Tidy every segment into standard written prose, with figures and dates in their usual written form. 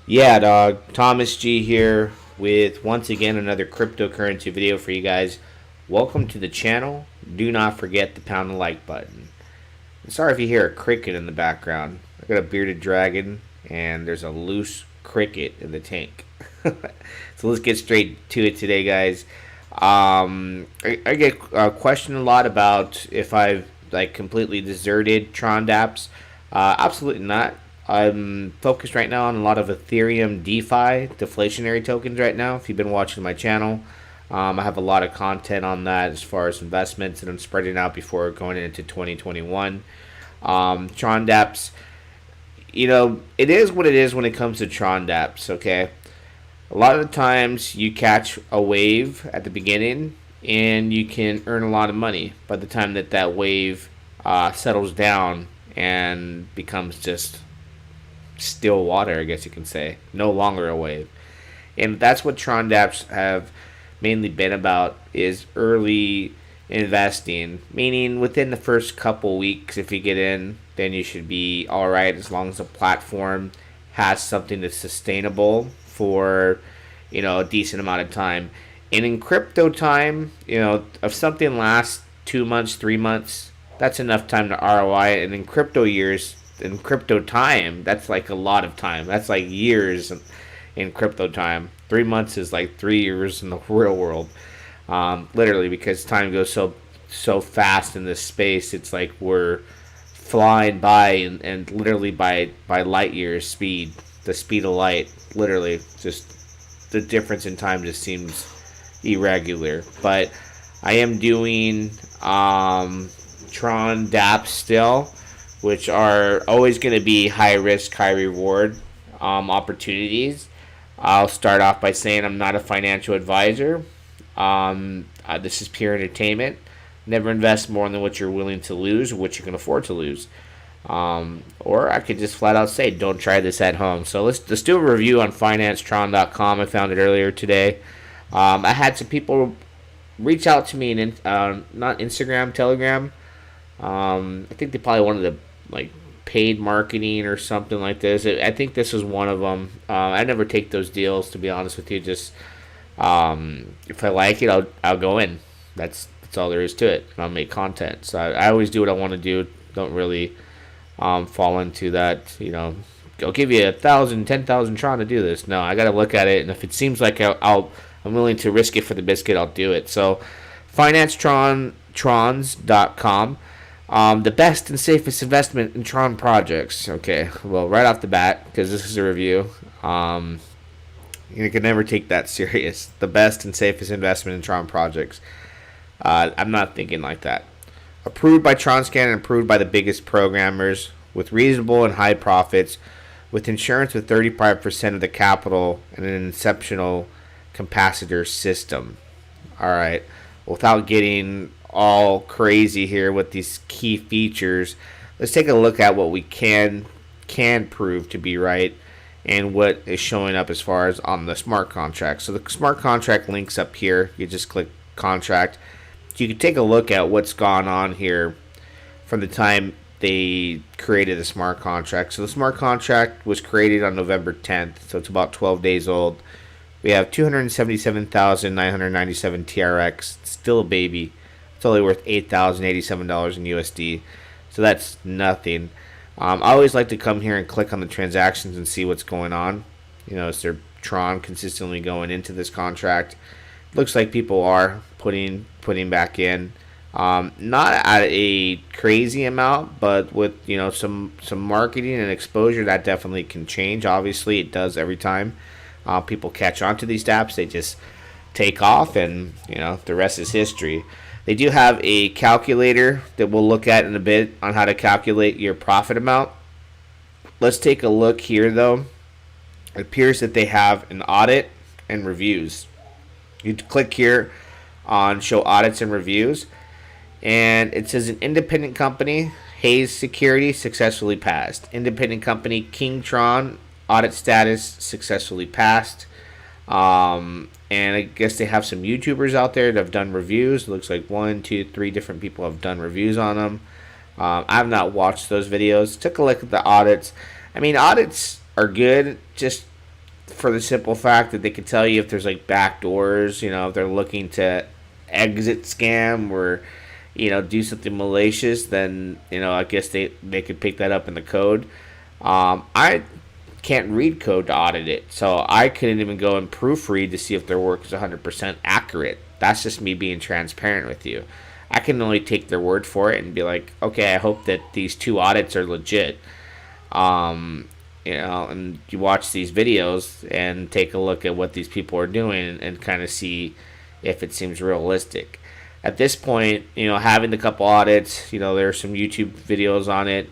Yeah, dog. Thomas G here with once again another cryptocurrency video for you guys. Welcome to the channel. Do not forget to pound the like button. Sorry if you hear a cricket in the background. I got a bearded dragon and there's a loose cricket in the tank. So let's get straight to it today, guys. I get questioned a lot about if I've like completely deserted Tron dApps. Absolutely not. I'm focused right now on a lot of Ethereum DeFi deflationary tokens right now. If you've been watching my channel, I have a lot of content on that as far as investments, and I'm spreading out before going into 2021. Tron dApps, it is what it is when it comes to Tron dApps. Okay, a lot of the times you catch a wave at the beginning, and you can earn a lot of money by the time that wave settles down and becomes just still water, I guess you can say. No longer a wave. And that's what Tron dApps have mainly been about, is early investing. Meaning within the first couple weeks, if you get in, then you should be alright as long as the platform has something that's sustainable for, a decent amount of time. And in crypto time, if something lasts 2 months, 3 months, that's enough time to ROI. And in crypto years, in crypto time, that's like a lot of time. That's like years in crypto time. 3 months is like 3 years in the real world. Literally, because time goes so fast in this space. It's like we're flying by and literally by light years speed, the speed of light. Literally, just the difference in time just seems irregular. But I am doing Tron dApps still, which are always going to be high risk, high reward opportunities. I'll start off by saying I'm not a financial advisor. This is pure entertainment. Never invest more than what you're willing to lose or what you can afford to lose. Or I could just flat out say, don't try this at home. So let's do a review on financetron.com. I found it earlier today. I had some people reach out to me in not Instagram, Telegram. I think they probably wanted to like paid marketing or something like this. I think this was one of them. I never take those deals, to be honest with you. Just if I like it, I'll go in. That's all there is to it. And I'll make content. So I always do what I want to do. Don't really fall into that. I'll give you 1,000, 10,000 trying to do this. No, I got to look at it, and if it seems like I'm willing to risk it for the biscuit, I'll do it. So financetrons.com. The best and safest investment in Tron projects. Okay, well, right off the bat, because this is a review, you can never take that serious. The best and safest investment in Tron projects. I'm not thinking like that. Approved by TronScan and approved by the biggest programmers with reasonable and high profits, with insurance with 35% of the capital and an exceptional capacitor system. All right, without getting all crazy here with these key features, let's take a look at what we can prove to be right and what is showing up as far as on the smart contract. So the smart contract links up here. You just click contract. You can take a look at what's gone on here from the time they created the smart contract. So the smart contract was created on November 10th, so it's about 12 days old. We have 277,997 TRX, still a baby. It's only worth $8,087 in USD, so that's nothing. I always like to come here and click on the transactions and see what's going on. Is there Tron consistently going into this contract? Looks like people are putting back in, not at a crazy amount, but with some marketing and exposure, that definitely can change. Obviously, it does every time people catch on to these dApps. They just take off, and the rest is history. They do have a calculator that we'll look at in a bit on how to calculate your profit amount. Let's take a look here, though. It appears that they have an audit and reviews. You click here on show audits and reviews, and it says an independent company, Hayes Security, successfully passed. Independent company, King Tron, audit status successfully passed. And I guess they have some YouTubers out there that have done reviews. It looks like 1, 2, 3 different people have done reviews on them. I have not watched those videos. Took a look at the audits. I mean, audits are good. Just for the simple fact that they can tell you if there's like back doors, if they're looking to exit scam or do something malicious, then I guess they could pick that up in the code. I can't read code to audit it, so I couldn't even go and proofread to see if their work is 100% accurate. That's just me being transparent with you. I can only take their word for it and be like, okay, I hope that these 2 audits are legit. And you watch these videos and take a look at what these people are doing and kind of see if it seems realistic. At this point, having the couple audits, there are some YouTube videos on it.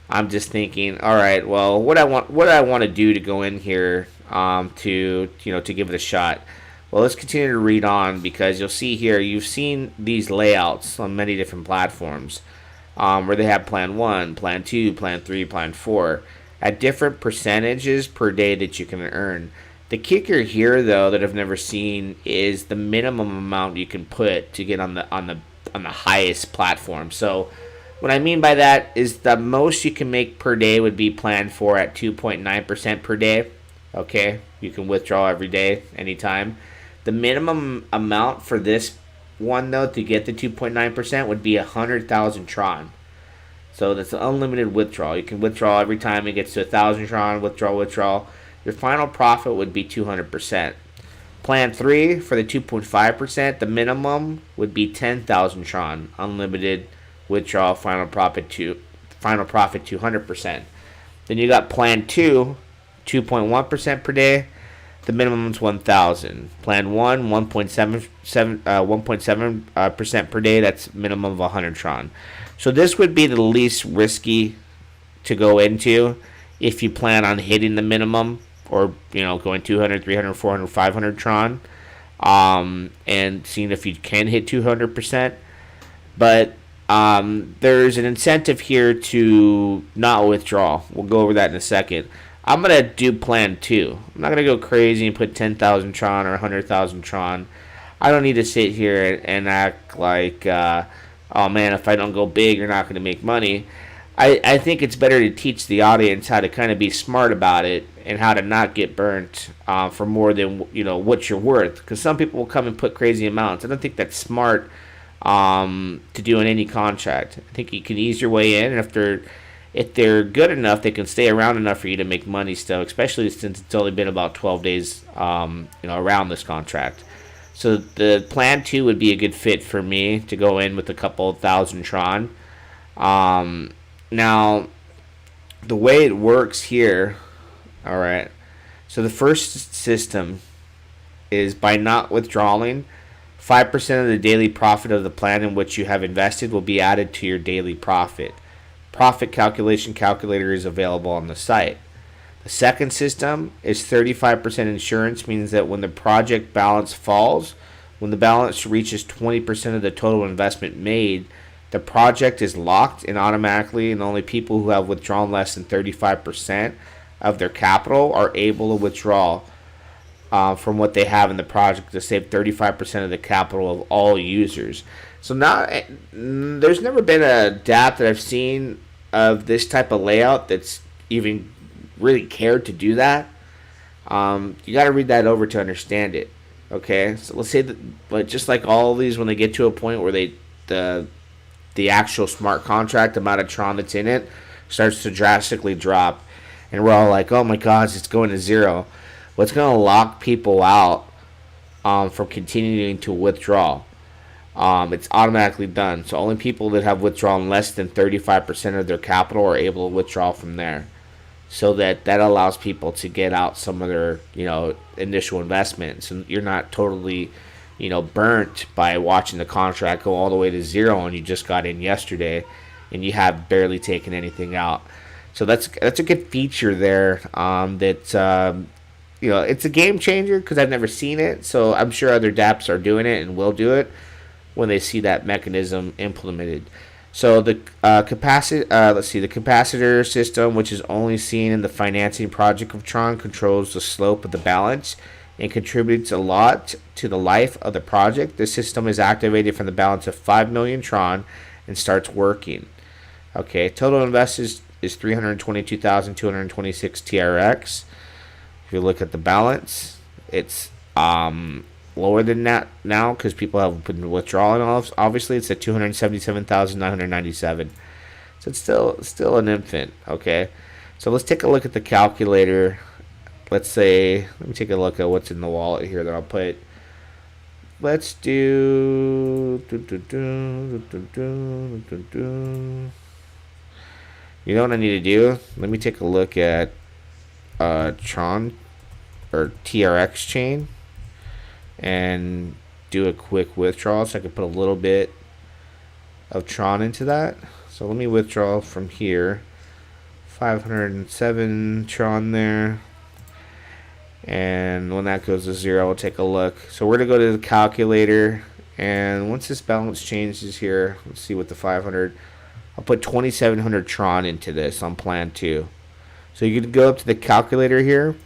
I'm just thinking, all right, well, what I want to do to go in here to give it a shot. Well, let's continue to read on, because you'll see here, you've seen these layouts on many different platforms where they have plan 1, plan 2, plan 3, plan 4 at different percentages per day that you can earn. The kicker here, though, that I've never seen is the minimum amount you can put to get on the highest platform. So what I mean by that is the most you can make per day would be plan 4 at 2.9% per day. Okay, you can withdraw every day, anytime. The minimum amount for this one, though, to get the 2.9% would be 100,000 Tron. So that's an unlimited withdrawal. You can withdraw every time it gets to 1,000 Tron, withdraw. Your final profit would be 200%. Plan 3 for the 2.5%, the minimum would be 10,000 Tron, unlimited withdrawal, final profit 200%. Then you got plan 2, 2.1% per day. The minimum is 1,000. Plan 1, 1.7% per day. That's minimum of 100 Tron. So this would be the least risky to go into if you plan on hitting the minimum, or going 200, 300, 400, 500 Tron, and seeing if you can hit 200%. But there's an incentive here to not withdraw. We'll go over that in a second. I'm going to do plan 2. I'm not going to go crazy and put 10,000 Tron or 100,000 Tron. I don't need to sit here and act like, oh man, if I don't go big, you're not going to make money. I think it's better to teach the audience how to kind of be smart about it and how to not get burnt for more than what you're worth. Because some people will come and put crazy amounts. I don't think that's smart to do in any contract. I think you can ease your way in, and if they're good enough, they can stay around enough for you to make money still, especially since it's only been about 12 days around this contract. So the plan 2 would be a good fit for me to go in with a couple of 1,000 Tron. Now, the way it works here, all right, so the first system is by not withdrawing, 5% of the daily profit of the plan in which you have invested will be added to your daily profit. Profit calculation calculator is available on the site. The second system is 35% insurance, means that when the project balance falls, when the balance reaches 20% of the total investment made, the project is locked and automatically, and only people who have withdrawn less than 35% of their capital are able to withdraw from what they have in the project to save 35% of the capital of all users. So now, there's never been a DApp that I've seen of this type of layout that's even really cared to do that. You got to read that over to understand it. Okay, so let's say that, but just like all of these, when they get to a point where the actual smart contract amount of Tron that's in it starts to drastically drop, and we're all like, oh my gosh, it's going to zero. What's going to lock people out from continuing to withdraw? It's automatically done. So only people that have withdrawn less than 35% of their capital are able to withdraw from there. So that allows people to get out some of their initial investments, and you're not totally burnt by watching the contract go all the way to zero and you just got in yesterday and you have barely taken anything out. So that's a good feature there. It's a game changer because I've never seen it. So I'm sure other dApps are doing it and will do it when they see that mechanism implemented. So the the capacitor system, which is only seen in the financing project of Tron, controls the slope of the balance and contributes a lot to the life of the project. The system is activated from the balance of 5 million Tron and starts working. Okay, total investors is 322,226 TRX. If you look at the balance, it's lower than that now because people have been withdrawing. Obviously, it's at 277,997. So it's still an infant. Okay, so let's take a look at the calculator. Let's say, let me take a look at what's in the wallet here that I'll put. Let's do. You know what I need to do? Let me take a look at Tron or TRX chain and do a quick withdrawal so I can put a little bit of Tron into that. So let me withdraw from here. 507 Tron there. And when that goes to 0, I'll take a look. So we're going to go to the calculator. And once this balance changes here, let's see what the 500. I'll put 2,700 Tron into this on plan 2. So you can go up to the calculator here.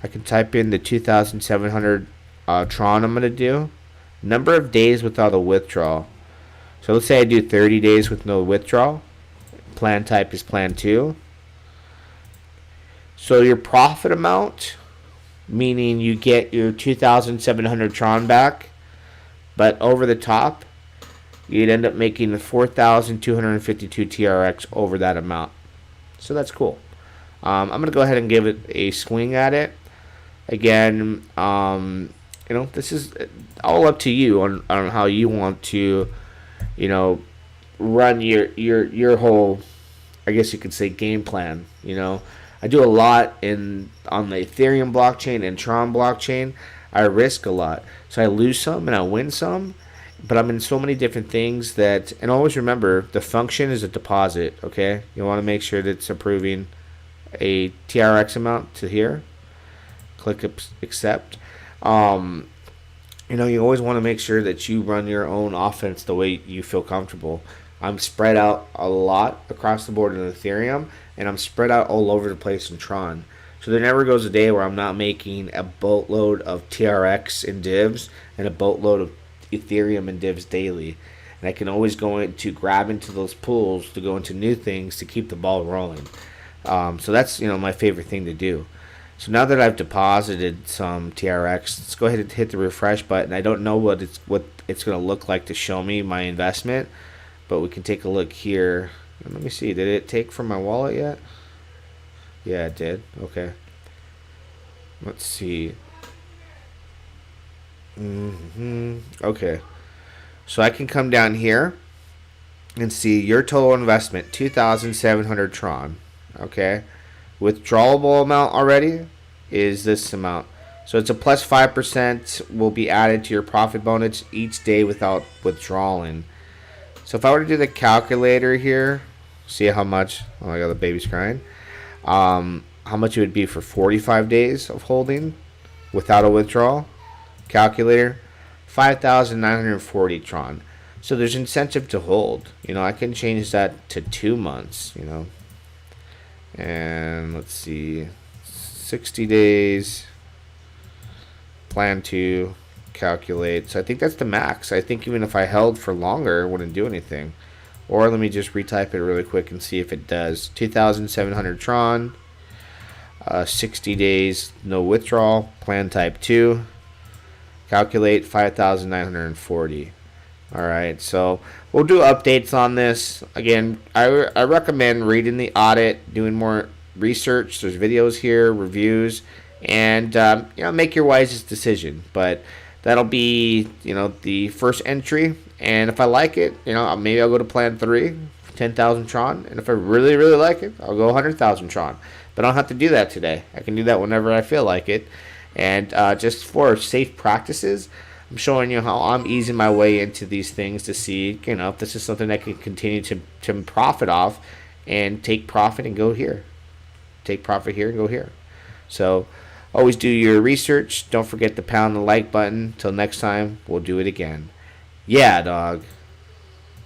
I can type in the 2,700 Tron I'm going to do. Number of days without a withdrawal. So let's say I do 30 days with no withdrawal. Plan type is plan 2. So your profit amount, meaning you get your 2,700 Tron back, but over the top, you'd end up making the 4,252 TRX over that amount. So that's cool. I'm going to go ahead and give it a swing at it. Again, this is all up to you on how you want to, run your whole, I guess you could say, game plan. I do a lot on the Ethereum blockchain and Tron blockchain. I risk a lot. So I lose some and I win some. But I'm in so many different things that, and always remember, the function is a deposit, okay? You want to make sure that it's approving a TRX amount to here. Click accept. You always want to make sure that you run your own offense the way you feel comfortable. I'm spread out a lot across the board in Ethereum, and I'm spread out all over the place in Tron. So there never goes a day where I'm not making a boatload of TRX and divs and a boatload of Ethereum and divs daily. And I can always go into grab into those pools to go into new things to keep the ball rolling. So that's my favorite thing to do. So now that I've deposited some TRX, let's go ahead and hit the refresh button. I don't know what it's going to look like to show me my investment, but we can take a look here. And let me see. Did it take from my wallet yet? Yeah, it did. Okay. Let's see. Okay. So I can come down here and see your total investment, 2,700 Tron. Okay. Withdrawable amount already is this amount. So it's a plus 5% will be added to your profit bonus each day without withdrawing. So if I were to do the calculator here, see how much, oh my god, the baby's crying, how much it would be for 45 days of holding without a withdrawal. Calculator, 5,940 Tron. So there's incentive to hold. I can change that to 2 months, And let's see, 60 days, plan to calculate. So I think that's the max. I think even if I held for longer, it wouldn't do anything. Or let me just retype it really quick and see if it does. 2,700 Tron, 60 days, no withdrawal, plan type 2, calculate 5,940. Alright, so we'll do updates on this. Again, I recommend reading the audit, doing more research. There's videos here, reviews, and make your wisest decision. But that'll be the first entry, and if I like it, maybe I'll go to plan 3, 10,000 Tron, and if I really, really like it, I'll go 100,000 Tron. But I don't have to do that today. I can do that whenever I feel like it. And just for safe practices, I'm showing you how I'm easing my way into these things to see, if this is something I can continue to profit off and take profit and go here. Take profit here and go here. So always do your research. Don't forget to pound the like button. Till next time, we'll do it again. Yeah, dog.